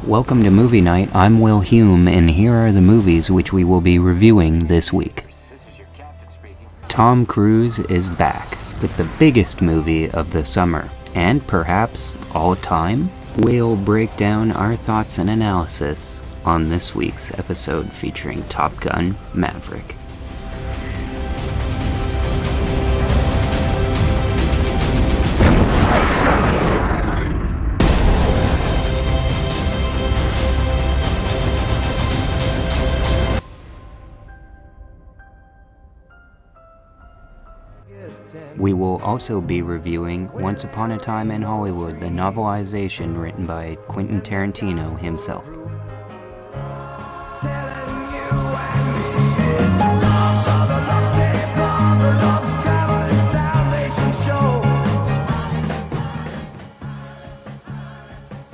Welcome to Movie Night. I'm Will Hume, and here are the movies which we will be reviewing this week. Tom Cruise is back with the biggest movie of the summer, and perhaps all time. We'll break down our thoughts and analysis on this week's episode featuring Top Gun: Maverick. We will also be reviewing Once Upon a Time in Hollywood, the novelization written by Quentin Tarantino himself.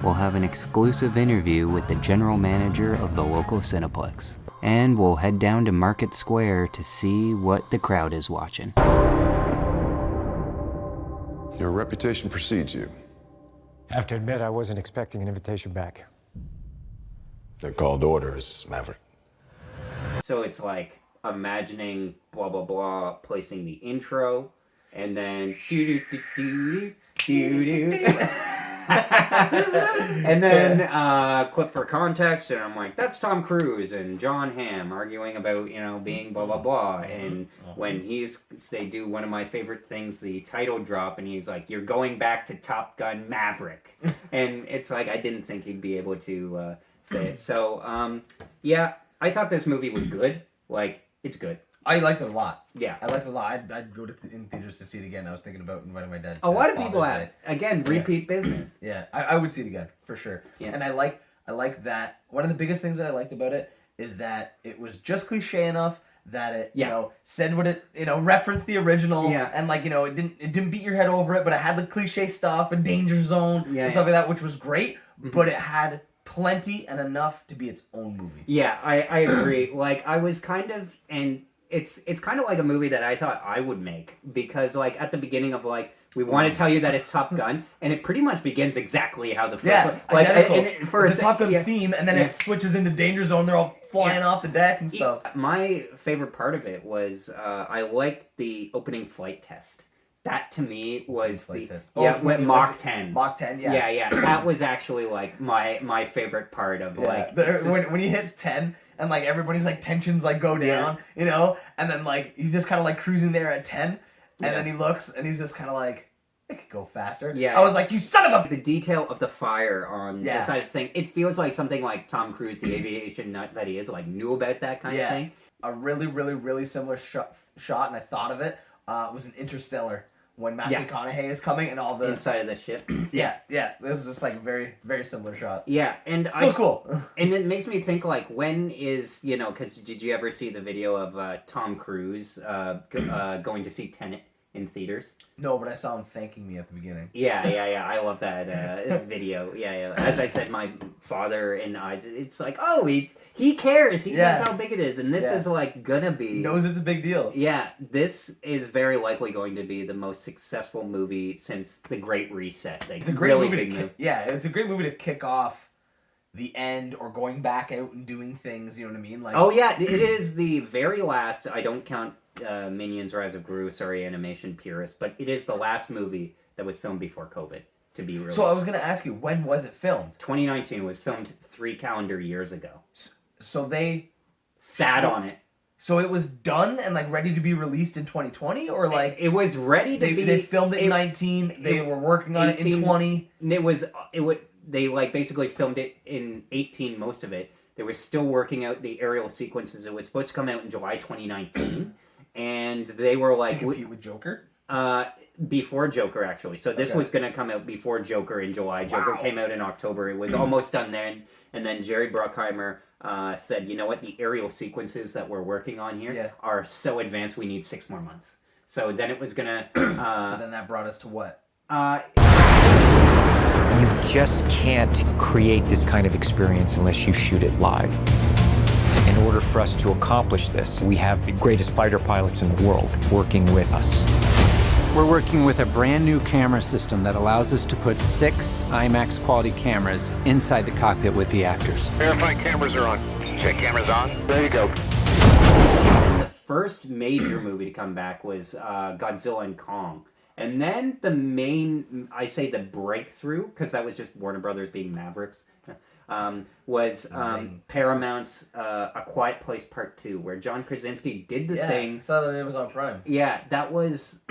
We'll have an exclusive interview with the general manager of the local Cineplex. And we'll head down to Market Square to see what the crowd is watching. Your reputation precedes you. I have to admit, I wasn't expecting an invitation back. They're called orders, Maverick. So it's like imagining blah blah blah, placing the intro, and then do do do do do do. And then clip for context, and I'm like, that's Tom Cruise and John Hamm arguing about, being blah blah blah. And when they do one of my favorite things, the title drop, and he's like, you're going back to Top Gun Maverick. And it's like, I didn't think he'd be able to say it. So yeah, I thought this movie was good. Like, it's good. I liked it a lot. Yeah. I liked it a lot. I'd go in theaters to see it again. I was thinking about inviting my dad to a lot of Father's people Day. have. Again, repeat business. Yeah, I would see it again, for sure. Yeah. And I like that. One of the biggest things that I liked about it is that it was just cliche enough that it, said what it, referenced the original. Yeah. And it didn't beat your head over it, but it had the cliche stuff and Danger Zone and stuff like that, which was great. Mm-hmm. But it had plenty and enough to be its own movie. Yeah, I agree. I was kind of, and it's kind of like a movie that I thought I would make, because at the beginning of we want to tell you that it's Top Gun, and it pretty much begins exactly how the first one. Identical. It's a Top Gun theme, and then it switches into Danger Zone. They're all flying off the deck and stuff. My favorite part of it was I liked the opening flight test. That to me was Mach 10. Mach 10, yeah. Yeah. That was actually my favorite part of when he hits 10 and everybody's tensions go down, and then he's just kind of cruising there at 10, and then he looks and he's just kind of it could go faster. Yeah. I was like, you son of a... The detail of the fire on the side of the thing, it feels like something like Tom Cruise, the aviation nut that he is, knew about that kind of thing. A really, really, really similar shot, and I thought of it, was an Interstellar. When Matthew McConaughey is coming and all the... Inside of the ship. Yeah. This is just very, very similar shot. Yeah, and still cool. And it makes me think, when is, because did you ever see the video of Tom Cruise going to see Tenet in theaters? No, but I saw him thanking me at the beginning. Yeah. I love that video. Yeah. As I said, my father and I, it's he cares. He knows how big it is. And this is gonna be... He knows it's a big deal. Yeah, this is very likely going to be the most successful movie since The Great Reset. It's a great movie it's a great movie to kick off the end or going back out and doing things, you know what I mean? Oh yeah, it is the very last, I don't count Minions Rise of Gru, sorry animation purist, but it is the last movie that was filmed before COVID to be released. So I was going to ask you, when was it filmed? 2019. It was filmed 3 calendar years ago. So they... Sat on it. So it was done and ready to be released in 2020, or it was ready to be... They filmed it in 19, they were working on 18, it in 20. They basically filmed it in 18, most of it. They were still working out the aerial sequences. It was supposed to come out in July 2019. And they were to compete with Joker? Before Joker, actually. So this was going to come out before Joker in July. Joker came out in October. It was almost done then. And then Jerry Bruckheimer said, you know what? The aerial sequences that we're working on here are so advanced, we need 6 more months. So then it was going to... so then that brought us to what? You just can't create this kind of experience unless you shoot it live. In order for us to accomplish this, we have the greatest fighter pilots in the world working with us. We're working with a brand new camera system that allows us to put 6 IMAX quality cameras inside the cockpit with the actors. Verify cameras are on. Check cameras on. There you go. The first major movie to come back was Godzilla and Kong. And then the main, I say the breakthrough, because that was just Warner Brothers being Mavericks, was Paramount's A Quiet Place Part 2, where John Krasinski did the thing. I saw that it was on Prime. Yeah, that was,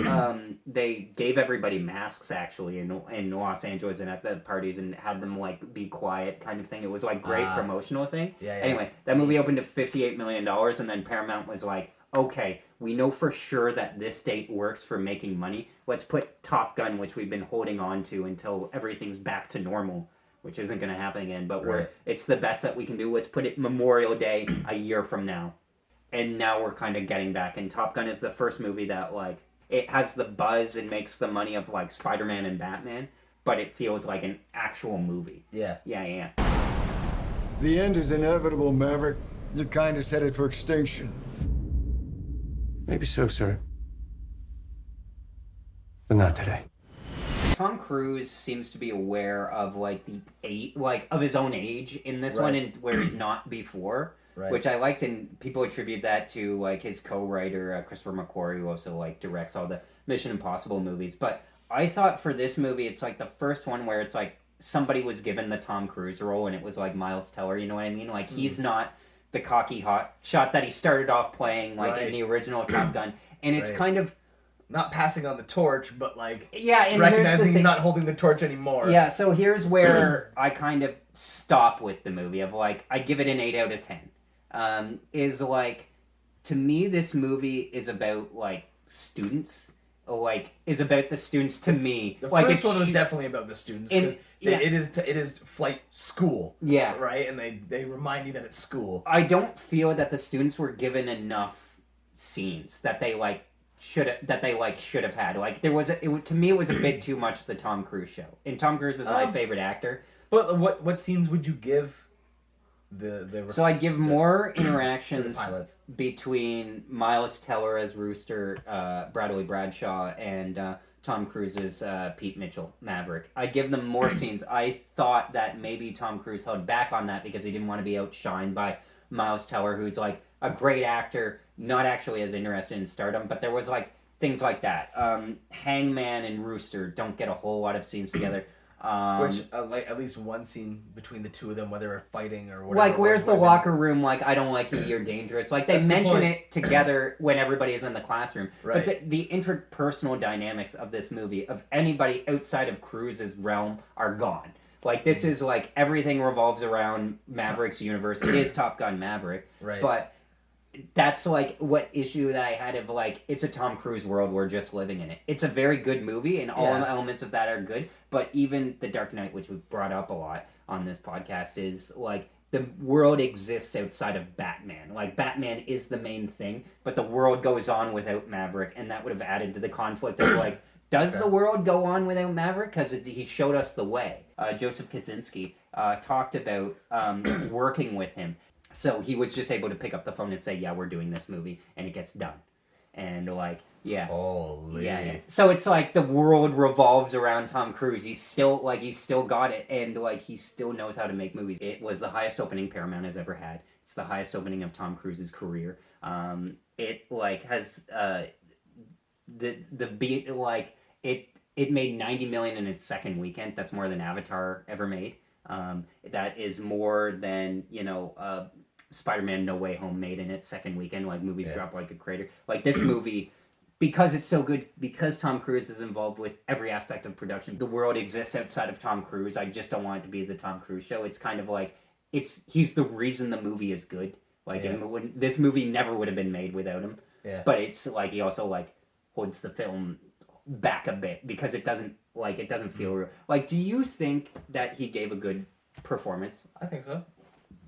they gave everybody masks, actually, in Los Angeles and at the parties, and had them, like, be quiet kind of thing. It was, like, great promotional thing. Yeah. Anyway, that movie opened to $58 million, and then Paramount was like, okay, we know for sure that this date works for making money. Let's put Top Gun, which we've been holding on to until everything's back to normal, which isn't going to happen again, but it's the best that we can do. Let's put it Memorial Day a year from now. And now we're kind of getting back. And Top Gun is the first movie that, like, it has the buzz and makes the money of, like, Spider-Man and Batman, but it feels like an actual movie. Yeah. Yeah. The end is inevitable, Maverick. Your kind is headed for extinction. Maybe so, sir. But not today. Tom Cruise seems to be aware of, like, of his own age in this one, and where he's not before, which I liked, and people attribute that to, like, his co-writer, Christopher McQuarrie, who also, like, directs all the Mission Impossible movies. But I thought for this movie, it's, like, the first one where it's, like, somebody was given the Tom Cruise role, and it was, like, Miles Teller, you know what I mean? Like, he's not the cocky hot shot that he started off playing, like, in the original Top Gun. And it's kind of... Not passing on the torch, but, like, and recognizing he's not holding the torch anymore. Yeah, so here's where I kind of stop with the movie of, like, I give it an 8 out of 10. Is, like, to me, this movie is about, like, students. Like, is about the students to me. The like, first one was definitely about the students, because it is flight school. Yeah. Right? And they remind you that it's school. I don't feel that the students were given enough scenes that they, like, should have had. Like, there was to me it was a bit too much the Tom Cruise show. And Tom Cruise is my favorite actor. But what scenes would you give So I'd give more interactions between Miles Teller as Rooster, Bradley Bradshaw, and Tom Cruise's Pete Mitchell, Maverick. I'd give them more scenes. I thought that maybe Tom Cruise held back on that because he didn't want to be outshined by Miles Teller, who's, like, a great actor, not actually as interested in stardom, but there was, like, things like that. Hangman and Rooster don't get a whole lot of scenes together. Which, like, at least one scene between the two of them, whether they're fighting or whatever. Like, where's the locker room? Like, I don't like you, you're dangerous. Like, they mention it together when everybody is in the classroom. Right. But the interpersonal dynamics of this movie, of anybody outside of Cruise's realm, are gone. Like, this is, like, everything revolves around Maverick's universe. It is Top Gun Maverick. Right. But that's, like, what issue that I had of, like, it's a Tom Cruise world, we're just living in it. It's a very good movie, and all elements of that are good, but even The Dark Knight, which we've brought up a lot on this podcast, is, like, the world exists outside of Batman. Like, Batman is the main thing, but the world goes on without Maverick, and that would have added to the conflict of, like, does the world go on without Maverick? Because he showed us the way. Joseph Kaczynski talked about working with him. So he was just able to pick up the phone and say, yeah, we're doing this movie, and it gets done. And, like, yeah. Holy. Yeah. So it's like the world revolves around Tom Cruise. He's still got it, and, like, he still knows how to make movies. It was the highest opening Paramount has ever had. It's the highest opening of Tom Cruise's career. It, like, has the beat, like, it made $90 million in its second weekend. That's more than Avatar ever made. That is more than, Spider-Man No Way Home made in its second weekend. Like, movies drop like a crater. Like, this movie, because it's so good, because Tom Cruise is involved with every aspect of production, the world exists outside of Tom Cruise. I just don't want it to be the Tom Cruise show. It's kind of like, he's the reason the movie is good. Like, this movie never would have been made without him. Yeah. But it's like, he also, like, holds the film back a bit because it doesn't feel real. Like, do you think that he gave a good performance? I think so.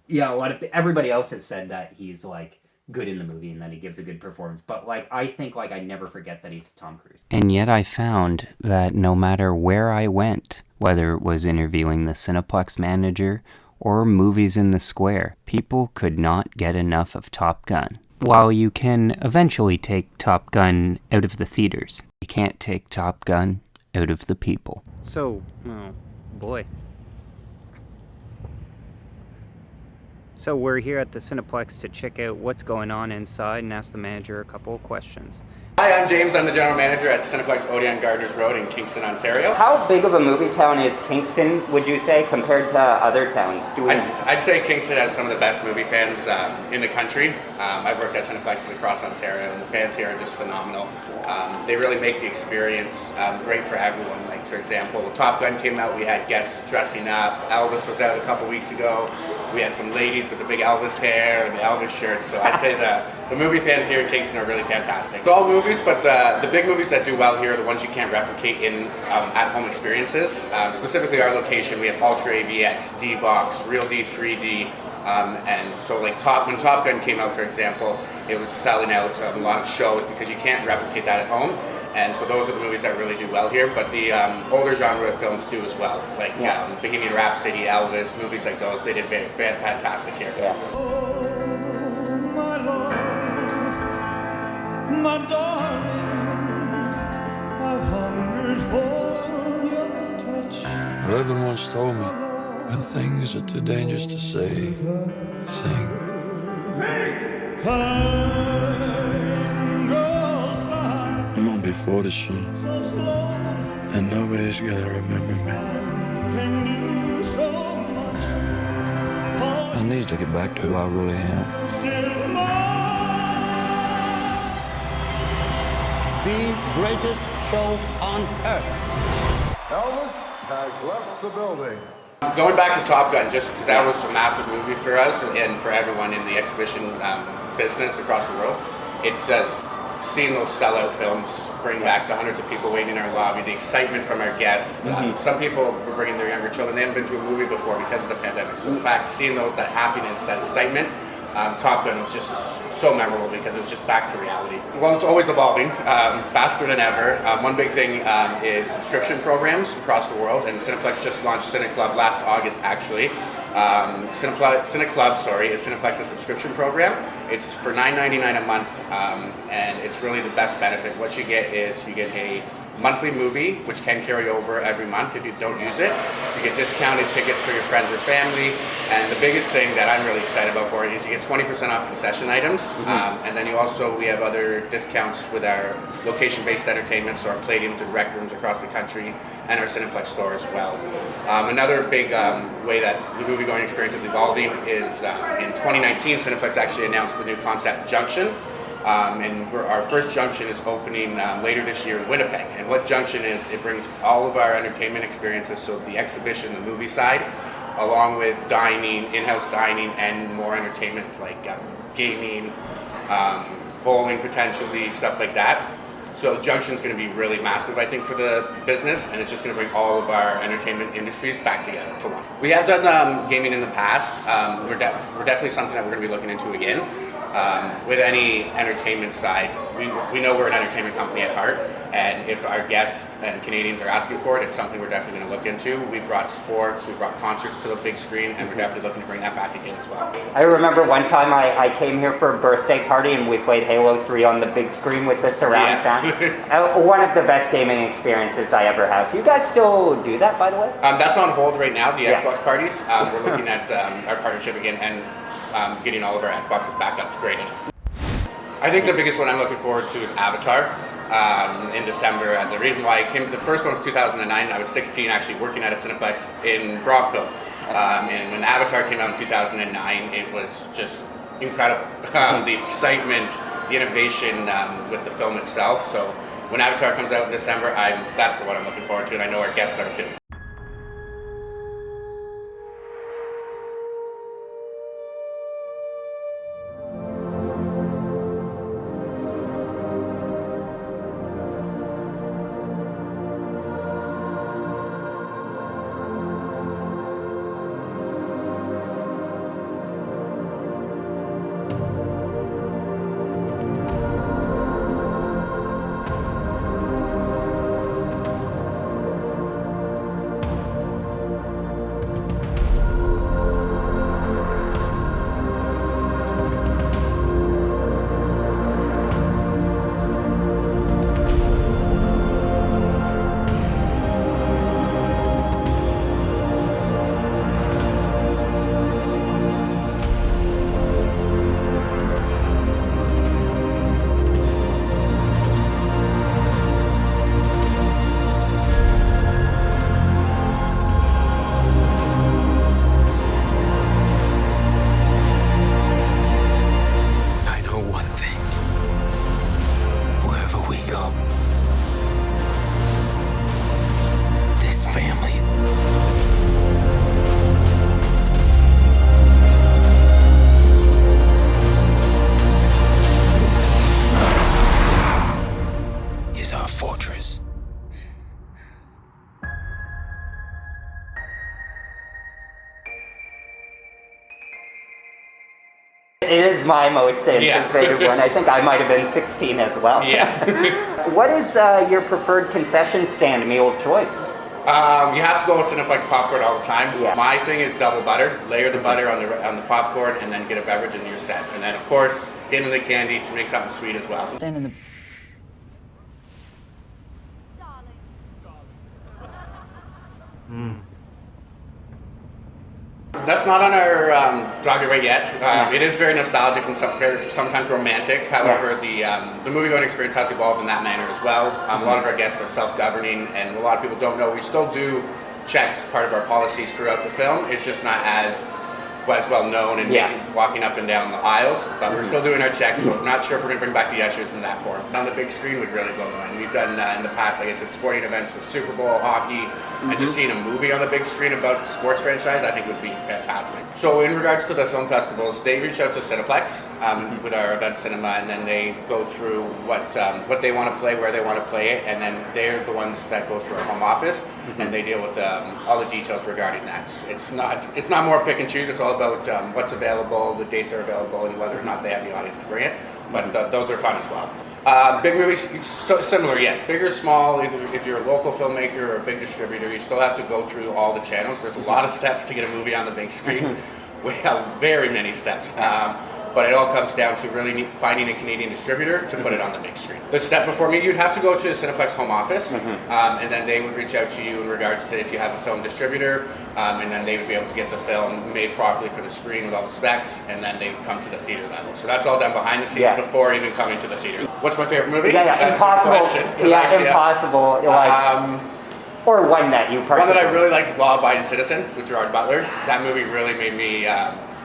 Yeah, everybody else has said that he's, like, good in the movie and that he gives a good performance. But, like, I think, like, I never forget that he's Tom Cruise. And yet I found that no matter where I went, whether it was interviewing the Cineplex manager or movies in the square, people could not get enough of Top Gun. While you can eventually take Top Gun out of the theaters, you can't take Top Gun out of the people. So, oh boy. So we're here at the Cineplex to check out what's going on inside and ask the manager a couple of questions. Hi, I'm James. I'm the general manager at Cineplex Odeon Gardners Road in Kingston, Ontario. How big of a movie town is Kingston, would you say, compared to other towns? I'd say Kingston has some of the best movie fans in the country. I've worked at Cineplexes across Ontario, and the fans here are just phenomenal. They really make the experience great for everyone. Like, for example, Top Gun came out, we had guests dressing up. Elvis was out a couple weeks ago. We had some ladies with the big Elvis hair and the Elvis shirts. So I'd say the movie fans here in Kingston are really fantastic. It's all movies, but the big movies that do well here are the ones you can't replicate in at-home experiences. Specifically our location, we have Ultra AVX, D-Box, Real D 3D, and so like when Top Gun came out, for example, it was selling out a lot of shows because you can't replicate that at home. And so those are the movies that really do well here, but the older genre of films do as well, like Bohemian Rhapsody, Elvis, movies like those, they did fantastic here. Yeah. My darling, I've hungered for your touch. Reverend once told me, when things are too dangerous to say, sing. Time goes by I'm on before the show, so slow, and nobody's gonna remember me. can do so much. I need to get back to who I really am. Still more. The greatest show on earth. Elvis has left the building. Going back to Top Gun, just because that was a massive movie for us and for everyone in the exhibition business across the world, it just seeing those sellout films bring back the hundreds of people waiting in our lobby, the excitement from our guests. Some people were bringing their younger children. They hadn't been to a movie before because of the pandemic. So in fact, seeing that happiness, that excitement, Top Gun was just so memorable because it was just back to reality. Well, it's always evolving, faster than ever. One big thing is subscription programs across the world, and Cineplex just launched CineClub last August, actually. CineClub, is Cineplex's subscription program. It's for $9.99 a month, and it's really the best benefit. What you get is you get a monthly movie, which can carry over every month if you don't use it. You get discounted tickets for your friends or family, and the biggest thing that I'm really excited about for it is you get 20% off concession items, and then we have other discounts with our location-based entertainment, so our Palladiums and Rec Rooms across the country, and our Cineplex store as well. Another big way that the movie-going experience is evolving is in 2019, Cineplex actually announced the new concept Junction. And our first Junction is opening later this year in Winnipeg. And what Junction is, it brings all of our entertainment experiences, so the exhibition, the movie side, along with dining, in-house dining, and more entertainment like gaming, bowling potentially, stuff like that. So Junction's going to be really massive, I think, for the business, and it's just going to bring all of our entertainment industries back together to one. We have done gaming in the past. We're definitely something that we're going to be looking into again. With any entertainment side, we know we're an entertainment company at heart, and if our guests and Canadians are asking for it, it's something we're definitely going to look into. We brought sports, we brought concerts to the big screen, and we're definitely looking to bring that back again as well. I remember one time I came here for a birthday party and we played Halo 3 on the big screen with the surround sound. One of the best gaming experiences I ever have. Do you guys still do that, by the way? That's on hold right now, the Xbox parties. We're looking at our partnership again and getting all of our Xboxes back upgraded. I think the biggest one I'm looking forward to is Avatar in December. The reason why I came, the first one was 2009. I was 16 actually working at a Cineplex in Brockville. And when Avatar came out in 2009, it was just incredible. The excitement, the innovation with the film itself. So when Avatar comes out in December, that's the one I'm looking forward to, and I know our guests are too. It is my most anticipated one. I think I might have been 16 as well. Yeah. What is your preferred concession stand meal of choice? You have to go with Cineplex popcorn all the time. Yeah. My thing is double butter. Layer the butter on the popcorn, and then get a beverage and you're set. And then, of course, get in the candy to make something sweet as well. Stand in the... That's not on our docket right yet. It is very nostalgic and sometimes romantic. However, the movie-going experience has evolved in that manner as well. A lot of our guests are self-governing, and a lot of people don't know we still do checks, part of our policies throughout the film. It's just not as well known and walking up and down the aisles, but we're still doing our checks, but we're not sure if we're going to bring back the ushers in that form. On the big screen would really blow my mind. We've done in the past, like I said, sporting events with Super Bowl, hockey, and just seeing a movie on the big screen about a sports franchise, I think would be fantastic. So in regards to the film festivals, they reach out to Cineplex with our event cinema, and then they go through what they want to play, where they want to play it, and then they're the ones that go through our home office, and they deal with all the details regarding that. It's not more pick and choose, it's all about what's available, the dates are available, and whether or not they have the audience to bring it. But those are fun as well. Big movies, similar, yes. Big or small, either if you're a local filmmaker or a big distributor, you still have to go through all the channels. There's a lot of steps to get a movie on the big screen. We have very many steps. But it all comes down to really finding a Canadian distributor to put it on the big screen. The step before me, you'd have to go to the Cineplex home office, and then they would reach out to you in regards to if you have a film distributor, and then they would be able to get the film made properly for the screen with all the specs, and then they would come to the theater level. So that's all done behind the scenes before even coming to the theater. What's my favorite movie? Impossible. Impossible. Or one that you One that I really liked is Law Abiding Citizen with Gerard Butler. That movie really made me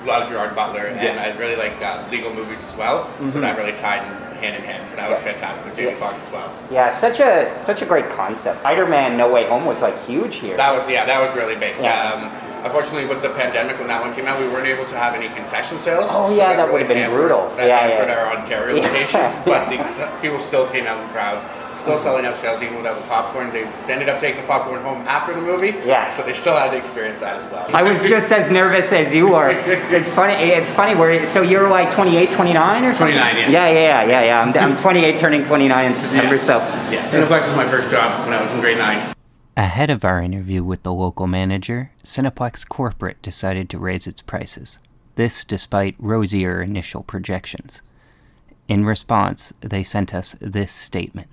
love Gerard Butler, and I really like legal movies as well. So that really tied hand in hand. So that was fantastic with Jamie Foxx as well. Yeah, such a great concept. Spider-Man: No Way Home was like huge here. That was really big. Unfortunately, with the pandemic, when that one came out, we weren't able to have any concession sales. Oh yeah, that would have been brutal. That hampered our Ontario locations, but people still came out in crowds. Still selling out shows even without the popcorn. They ended up taking the popcorn home after the movie. Yeah. So they still had to experience that as well. I was just as nervous as you were. It's funny. So you're like 28, 29 or something? 29, yeah. Yeah. I'm 28, turning 29 in September. So Cineplex was my first job when I was in grade 9. Ahead of our interview with the local manager, Cineplex Corporate decided to raise its prices. This despite rosier initial projections. In response, they sent us this statement,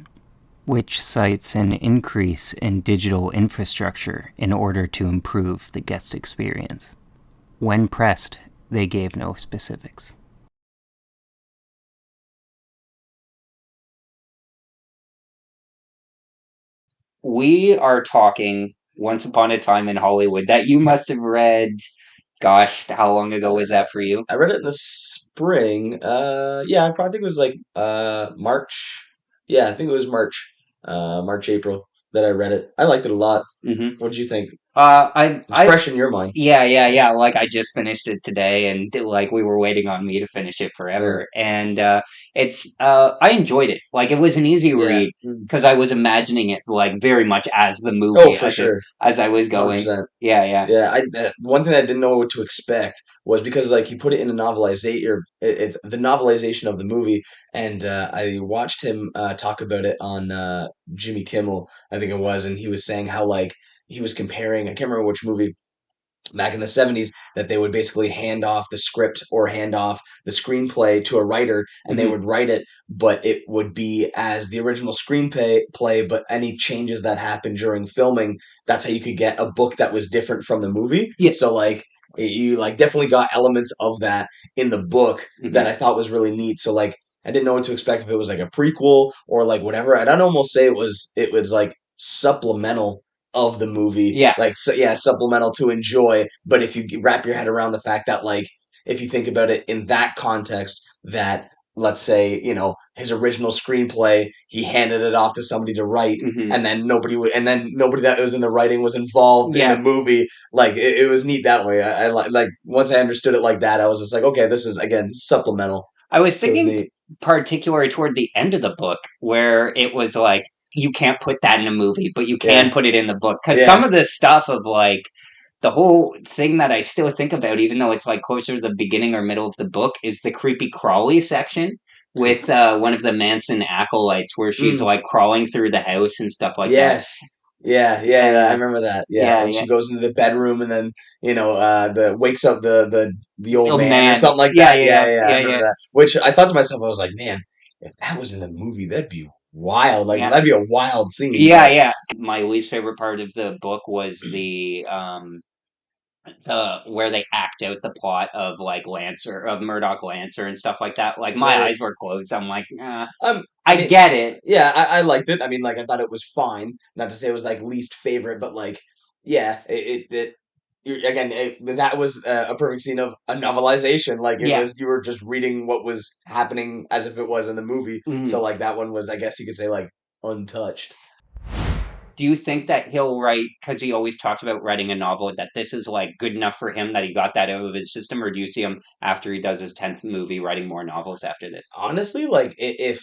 which cites an increase in digital infrastructure in order to improve the guest experience. When pressed, they gave no specifics. We are talking Once Upon a Time in Hollywood that you must have read. Gosh, how long ago was that for you? I read it in the spring. I probably think it was like March. Yeah, I think it was March. March, April that I read it. I liked it a lot. Mm-hmm. What did you think? It's fresh in your mind. Yeah. Like I just finished it today, and like we were waiting on me to finish it forever. And I enjoyed it. Like it was an easy read because I was imagining it like very much as the movie. Oh, for sure. As I was going. 100%. Yeah. One thing I didn't know what to expect was because like he put it in a novelization. It's the novelization of the movie, and I watched him talk about it on Jimmy Kimmel, I think it was, and he was saying how like he was comparing, I can't remember which movie, back in the 70s, that they would basically hand off the script or hand off the screenplay to a writer, and they would write it, but it would be as the original screenplay, but any changes that happened during filming, that's how you could get a book that was different from the movie. Yeah. So like you like definitely got elements of that in the book that I thought was really neat. So like I didn't know what to expect, if it was like a prequel or like whatever. I'd almost say it was like supplemental of the movie, supplemental to enjoy. But if you wrap your head around the fact that, like, if you think about it in that context, that let's say, you know, his original screenplay, he handed it off to somebody to write, and then nobody that was in the writing was involved in the movie. Like it was neat that way. I like once I understood it like that, I was just like, okay, this is again supplemental. I was thinking particularly toward the end of the book where it was like, you can't put that in a movie, but you can put it in the book. Because some of this stuff of like the whole thing that I still think about, even though it's like closer to the beginning or middle of the book, is the creepy crawly section with one of the Manson acolytes, where she's like crawling through the house and stuff like that. Yes. Yeah, I remember that. Yeah, and yeah. she goes into the bedroom, and then the wakes up the old man, or man. something like Yeah, that. yeah, I yeah, remember yeah. that. Which I thought to myself, I was like, man, if that was in the movie, that'd be wild. Like Yeah. that'd be a wild scene. Yeah, but- yeah. My least favorite part of the book was the where they act out the plot of like Lancer, of Murdoch Lancer and stuff like that. Like my Right. eyes were closed. I'm like, I I mean, get it. Yeah, I liked it. I mean, like I thought it was fine. Not to say it was like least favorite, but like, yeah, again, that was a perfect scene of a novelization. Like it Yeah. was, you were just reading what was happening as if it was in the movie. Mhm. So like that one was, I guess you could say, like untouched. Do you think that he'll write, because he always talks about writing a novel, that this is like good enough for him that he got that out of his system, or do you see him after he does his 10th movie writing more novels after this? Honestly, like if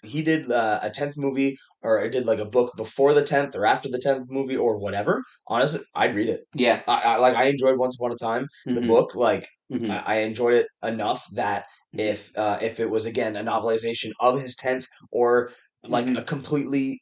he did a 10th movie, or did like a book before the 10th or after the 10th movie or whatever, honestly, I'd read it. Yeah. I enjoyed Once Upon a Time, the Mhm. book. Like Mhm. I enjoyed it enough that if it was again a novelization of his 10th, or like a completely,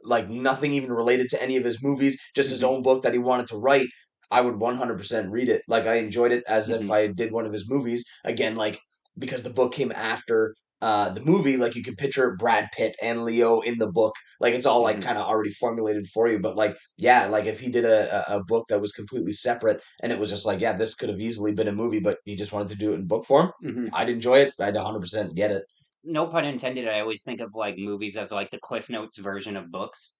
like nothing even related to any of his movies, just his own book that he wanted to write, I would 100% read it. Like I enjoyed it as if I did one of his movies. Again, like because the book came after the movie, like you could picture Brad Pitt and Leo in the book. Like it's all like kind of already formulated for you. But like, yeah, like if he did a book that was completely separate, and it was just like, yeah, this could have easily been a movie, but he just wanted to do it in book form, I'd enjoy it. I'd 100% get it. No pun intended, I always think of like movies as like the Cliff Notes version of books.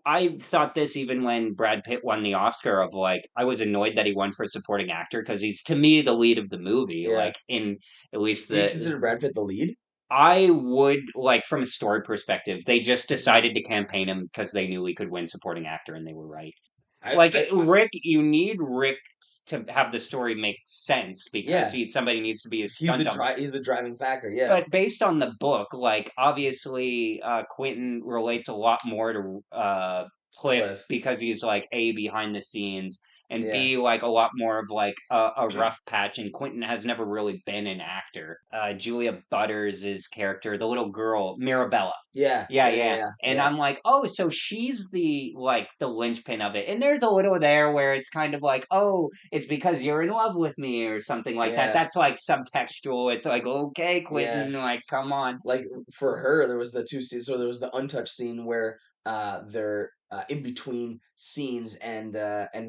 I thought this even when Brad Pitt won the Oscar, of like, I was annoyed that he won for supporting actor, because he's to me the lead of the movie. Yeah. Like in at least Do you consider Brad Pitt the lead? I would, like, from a story perspective, they just decided to campaign him because they knew he could win supporting actor, and they were right. Rick, you need Rick to have the story make sense, because somebody needs to be a stunt double. He's the driving factor. Yeah. But based on the book, like obviously, Quentin relates a lot more to Cliff, because he's like A, behind the scenes, and B, like a lot more of like a rough patch. And Quentin has never really been an actor. Julia Butters' character, the little girl, Mirabella. Yeah. And I'm like, oh, so she's the like the linchpin of it. And there's a little there where it's kind of like, oh, it's because you're in love with me or something like that. That's like subtextual. It's like, okay, Quentin, like, come on. Like for her, there was the two scenes. So there was the untouched scene where they're in between scenes, and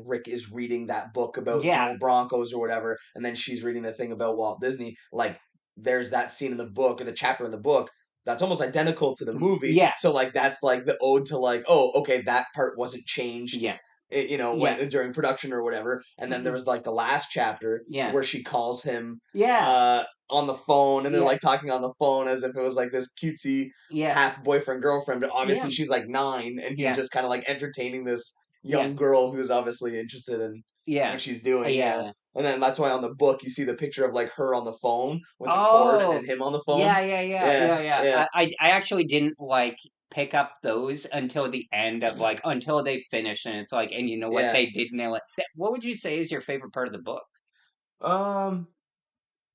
Rick is reading that book about Broncos or whatever, and then she's reading the thing about Walt Disney. Like there's that scene in the book, or the chapter in the book, that's almost identical to the movie. Yeah. So like that's like the ode to like, oh, okay, that part wasn't changed. Yeah. When, during production or whatever. And then there was like the last chapter where she calls him on the phone, and they're like talking on the phone as if it was like this cutesy half boyfriend girlfriend, but obviously she's like 9, and he's just kind of like entertaining this young girl who's obviously interested in what she's doing. And then that's why on the book you see the picture of like her on the phone with the cord, and him on the phone. I actually didn't like pick up those until the end of like, until they finish, and it's like, and you know what, they did nail it. What would you say is your favorite part of the book?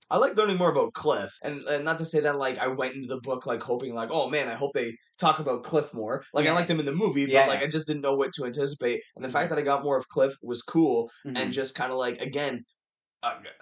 I like learning more about Cliff, and not to say that like I went into the book like hoping like, oh man, I hope they talk about Cliff more. Like I liked him in the movie, but like I just didn't know what to anticipate. And the fact that I got more of Cliff was cool, and just kind of like, again,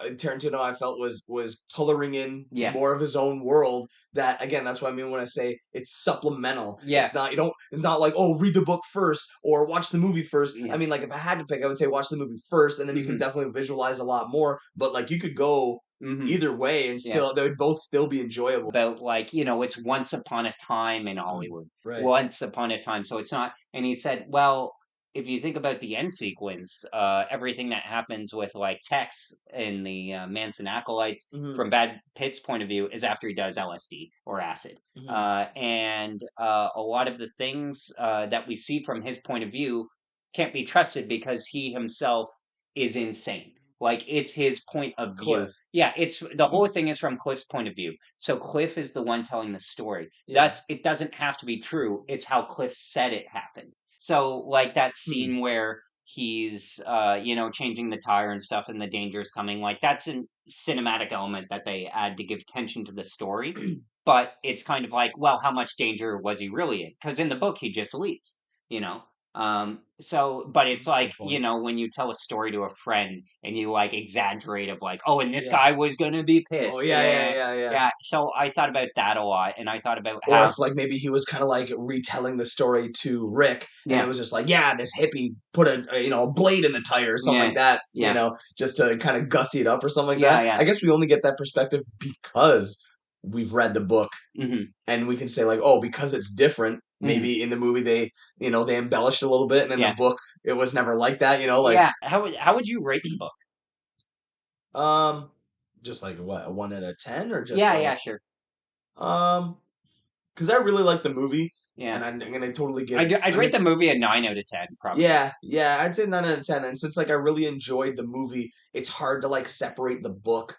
Tarantino, I felt, was coloring in more of his own world. That again, that's what I mean when I say it's supplemental. It's not it's not like, oh, read the book first or watch the movie first. I mean, like if I had to pick, I would say watch the movie first, and then you can definitely visualize a lot more. But like you could go either way, and still they would both still be enjoyable. About like, it's once upon a time in Hollywood. Right. Once upon a time. So it's not, and he said, well, if you think about the end sequence, everything that happens with like Tex in the Manson acolytes, from Brad Pitt's point of view, is after he does LSD or acid. And a lot of the things that we see from his point of view can't be trusted, because he himself is insane. Like it's his point of view. Cliff. Yeah, it's the whole thing is from Cliff's point of view. So Cliff is the one telling the story. Thus, it doesn't have to be true. It's how Cliff said it happened. So, like that scene where he's changing the tire and stuff, and the danger is coming. Like, that's a cinematic element that they add to give tension to the story. But it's kind of like, well, how much danger was he really in? Because in the book, he just leaves. But it's like, when you tell a story to a friend and you like exaggerate of like, oh, and this guy was gonna be pissed. Oh yeah. So I thought about that a lot, and I thought about Or how, if like maybe he was kind of like retelling the story to Rick, and Yeah. it was just like, yeah, this hippie put a blade in the tire or something like that, just to kind of gussy it up or something like that. Yeah. I guess we only get that perspective because we've read the book, and we can say like, oh, because it's different. Maybe in the movie they embellished a little bit, and in the book it was never like that. How would you rate the book? Just like what, a 1 out of 10 or just Sure. Because I really like the movie. Yeah. And I'm gonna totally get. I'd rate the movie a 9 out of 10, probably. Yeah, I'd say 9 out of 10. And since like I really enjoyed the movie, it's hard to like separate the book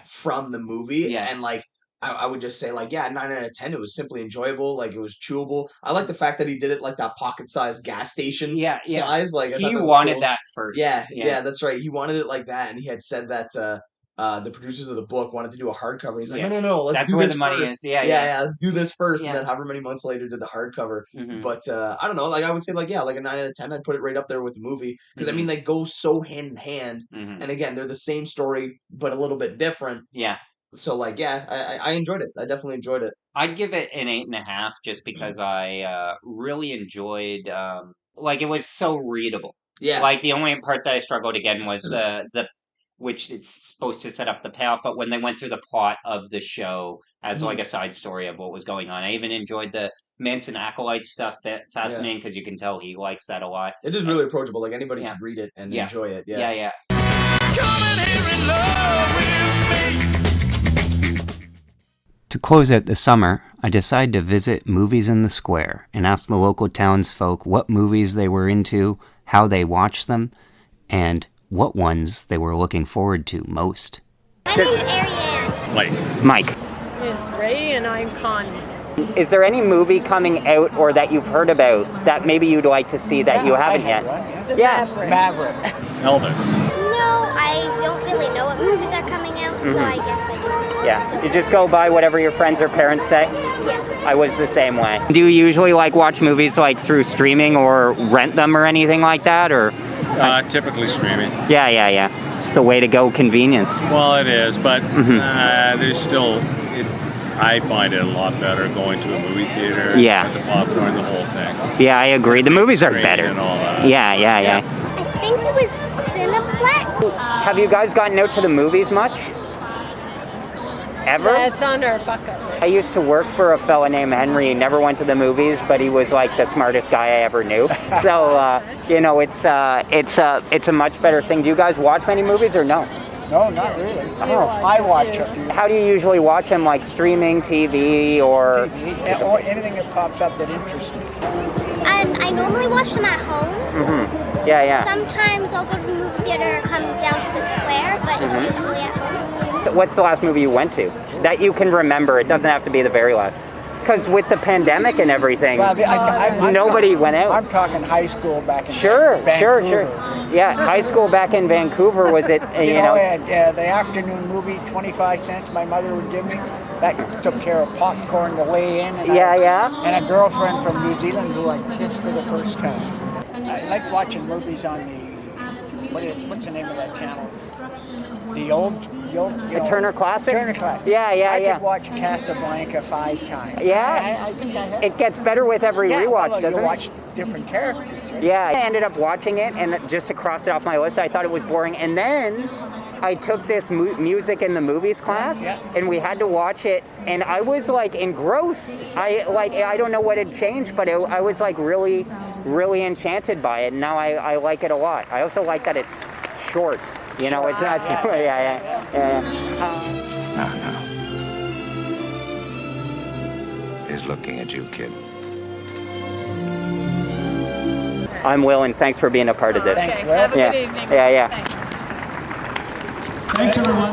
from the movie. Yeah. And like I would just say like, 9 out of 10. It was simply enjoyable. Like it was chewable. I like the fact that he did it like that pocket-sized gas station size. Like he wanted that first. Yeah, that's right. He wanted it like that, and he had said that the producers of the book wanted to do a hardcover. He's like, no, let's do this first. Let's do this first, and then however many months later did the hardcover. But I don't know. Like I would say like like a 9 out of 10. I'd put it right up there with the movie because I mean they go so hand in hand, and again they're the same story but a little bit different. Yeah. So like I enjoyed it. I definitely enjoyed it. I'd give it an 8.5 just because I really enjoyed it was so readable. Yeah. Like the only part that I struggled again was the which it's supposed to set up the payoff, but when they went through the plot of the show as like a side story of what was going on, I even enjoyed the Manson acolyte stuff. Fascinating because you can tell he likes that a lot. It is really approachable. Like anybody can read it and enjoy it. Yeah. To close out the summer, I decided to visit Movies in the Square and ask the local townsfolk what movies they were into, how they watched them, and what ones they were looking forward to most. My name's Ariane. Mike. It's Ray and I'm Connie. Is there any movie coming out or that you've heard about that maybe you'd like to see that you haven't yet? Maverick. Elvis. No, I don't really know what movies are coming out, so I guess I just... Yeah, you just go by whatever your friends or parents say? Yeah. I was the same way. Do you usually watch movies through streaming or rent them or anything like that, or? Typically streaming. Yeah. It's the way to go, convenience. Well, it is, but there's still, I find it a lot better going to a movie theater. Yeah. With the popcorn, the whole thing. Yeah, I agree. The movies are better. And all that. I think it was Cineplex. Have you guys gotten out to the movies much? Ever? That's on our bucket list. I used to work for a fella named Henry. He never went to the movies, but he was like the smartest guy I ever knew. So, it's a much better thing. Do you guys watch many movies or no? No, not really. Oh. I watch a few. How do you usually watch them? Like streaming, TV, or? TV, or anything that pops up that interests me. And I normally watch them at home. Yeah. Sometimes I'll go to the movie theater or come down to the square, but it's usually at home. What's the last movie you went to that you can remember? It doesn't have to be the very last. Because with the pandemic and everything, nobody went out. I'm talking high school back in Vancouver. Sure. Yeah, high school back in Vancouver, was it, you know? The afternoon movie, 25 cents my mother would give me. That took care of popcorn the way in. And and a girlfriend from New Zealand who I kissed for the first time. I like watching movies on the, what's the name of that channel? The old Turner Classics? Turner Classics. Yeah. I could watch Casablanca 5 times. Yeah? I think I have. It gets better with every rewatch, doesn't it? You watch different characters. Right? Yeah, I ended up watching it, and just to cross it off my list, I thought it was boring. And then I took this music in the movies class, and we had to watch it, and I was engrossed. I don't know what had changed, but I was really, really enchanted by it. And now I like it a lot. I also like that it's short. It's not. No. He's looking at you, kid. I'm Will, and thanks for being a part of this. Thanks, Will. Have a good evening. Yeah. Thanks. Thanks, everyone.